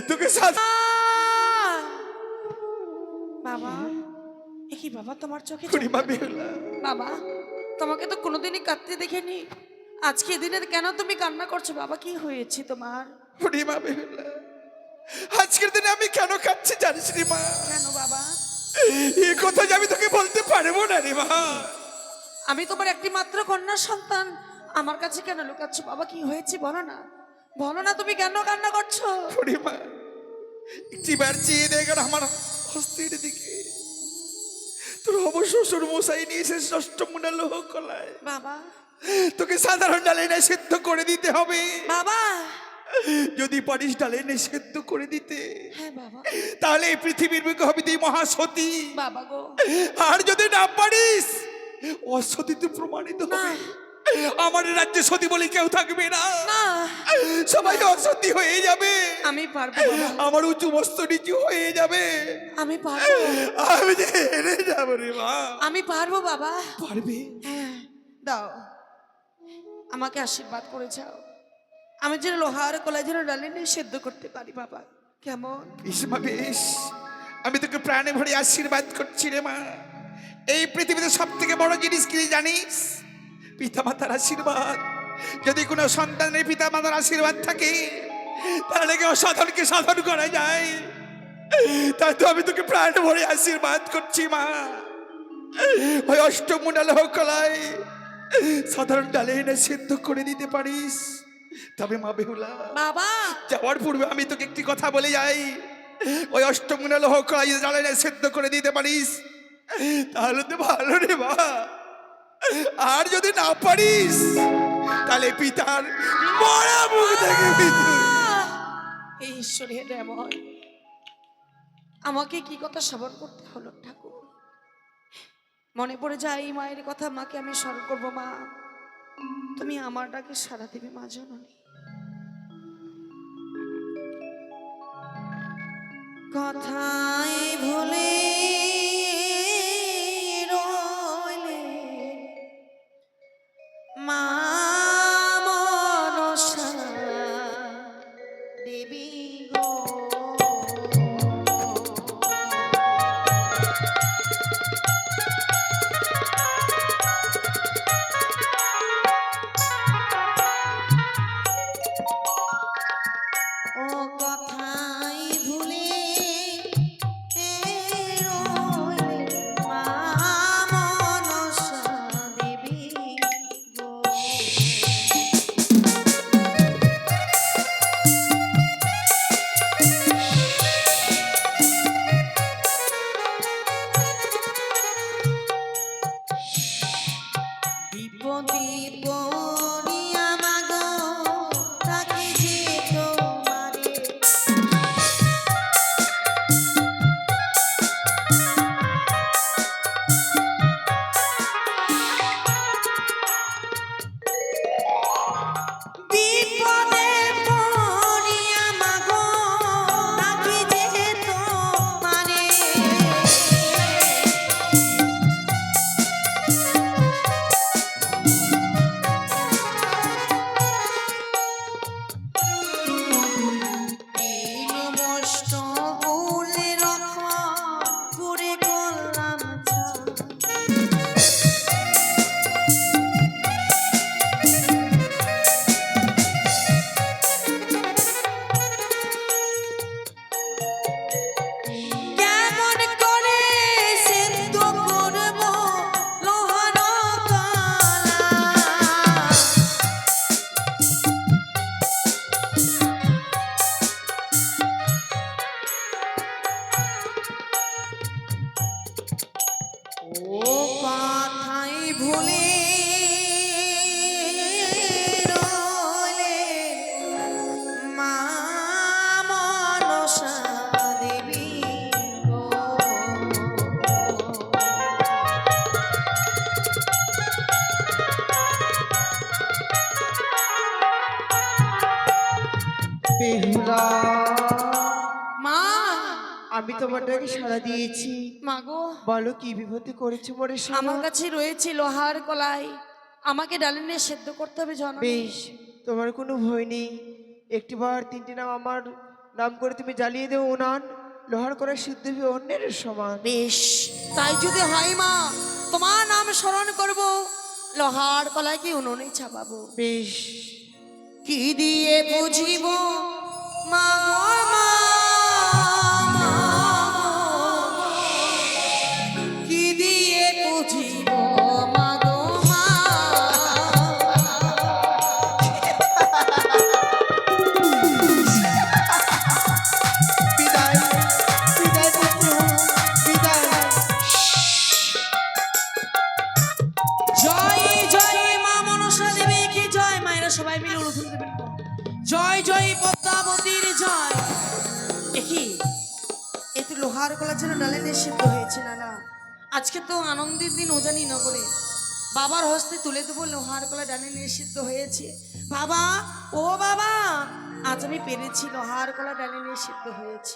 তোকে বাবা, এ কি বাবা তোমার চোখে বুড়িমা বেহুলা, বাবা, তোমাকে তো কোনোদিনই কাঁদতে দেখিনি, আজকে দিনে কেন তুমি কান্না করছো বাবা? কি হয়েছে তোমার? বুড়িমা বেহুলা, আজকের দিনে আমি কেন কাঁদছি জানিস রে মা? কেন বাবা? এই কথা যে আমি তোকে বলতে পারবো না রে মা। আমি তোমার একটি মাত্র কন্যা সন্তান, আমার কাছে কেন লুকাচ্ছ বাবা? কি হয়েছে বলো না, বলো না, তুমি কেন কান্না করছো? বুড়িমা একটিবার চেয়ে দেখেন আমার হস্তের দিকে, তোর অবশ্য শ্বশুর মশাই নিয়েছে ষষ্ঠ মুন্ডা লোহ কলায়। বাবা, তোকে সাধারণ ডালে এনে সেদ্ধ করে দিতে হবে। বাবা, যদি পারিস ডালে এনে সেদ্ধ করে দিতে, হ্যাঁ বাবা, তাহলে এই পৃথিবীর বুকে হবে তুই মহাসতী। বাবা গো, আর যদি না পারিস অসতী তুই প্রমাণিত হবে। আমার রাজ্যে সতী বলে কেউ থাকবে না, না, সবাই অসতী হয়ে যাবে। আমি পারবো বাবা, আমার উঁচু বস্ত্র নিচু হয়ে যাবে। আমি পারবো, আমি যে হেরে যাবো রে মা। আমি পারবো বাবা। পারবে? হ্যাঁ, দাও, আমাকে আশীর্বাদ করে যাও, আমি যেন লোহার কলায় যেন ডালে নিয়ে সেদ্ধ করতে পারি বাবা। কেমন? বেশ মা বেশ, আমি তোকে প্রাণে ভরে আশীর্বাদ করছি রে মা। এই পৃথিবীতে সব থেকে বড় জিনিস কি জানিস? পিতা মাতার আশীর্বাদ। যদি কোনো সন্তানের পিতা মাতার আশীর্বাদ থাকে, তাহলে কি অসাধনকে সাধন করা যায়। তাই তো আমি তোকে প্রাণে ভরে আশীর্বাদ করছি মা। ওই অষ্টমুন্ডা লোহ কলায় সাধারণ ডালে এনে সিদ্ধ করে দিতে পারিস, তবে মা বেহুলা বাবা, যাওয়ার পূর্বে আমি তোকে একটি কথা বলে যাই। ওই অষ্টমুন্ডা লোহ কলাই ডালে এনে সিদ্ধ করে দিতে পারিস, তাহলে তো ভালো রে মা। আর যদি না পারিস, তাহলে পিতার মরা মুখ দেখে এই ঈশ্বরের এমন আমাকে কি কথা শ্রবণ করতে হলো ঠাকুর? মনে পড়ে যায় এই মায়ের কথা, মাকে আমি স্মরণ করবো। মা, তুমি আমার ডাকে সাড়া দেবে মা জননী। কথায় ভুলে রইলে মা মনসা দেবী গো, ও কথাই ভুলে রইলে মা মনসা দেবী গো। বিপদে পড়িয়া মাগো তাকে যে তোমারে, বিপদে পড়িয়া মাগো তাকে যে তোমারে, নমস্ত বলে রক্ষা করে করলাম ছাড়। কেমন করে সিদ্ধ করব লোহার কলা, ও কথাই ভুলে রইলে মা মনসা দেবী গো। বেহুলা, মা, আমি তোমার ডাকে সাড়া দিয়েছি। মা গো, বলো কি বিপত্তি করেছে মোরে সোনা? আমার কাছে রয়েছে লোহার কলাই, আমাকে ডালে নিয়ে সেদ্ধ করতে হবে জননী। বেশ, তোমার কোনো ভয় নেই। একটিবার তিনটি নাম আমার নাম করে তুমি জ্বালিয়ে দেও উনান, লোহার করা সিদ্ধ হবে অন্যের সমান। বেশ, তাই যদি হয় মা, তোমার নাম স্মরণ করব, লোহার কলায় কি উনুনে চাপাবো। বেশ। কি দিয়ে বুঝিব মা গো মা, মা গো। কি দিয়ে বুঝিব মা গো মা। বিদায়, বিদায় পুত্র, বিদায়। জয় জয় মা মনসা দেবী কি জয়। মায়েরা সবাই মিলে উলুধুল দেবেন। জয় জয় পদ্মাবতীর জয়। দেখি এতে লোহার কলা যেন ডালে নিষিদ্ধ হয়েছে। না না, আজকে তো আনন্দের দিন উজানি নগরে। বাবার হস্তে তুলে দেবো লোহার কলা ডালে নিষিদ্ধ হয়েছে। বাবা, ও বাবা, আজ আমি পেরেছি, লোহার কলা ডালে নিষিদ্ধ হয়েছে।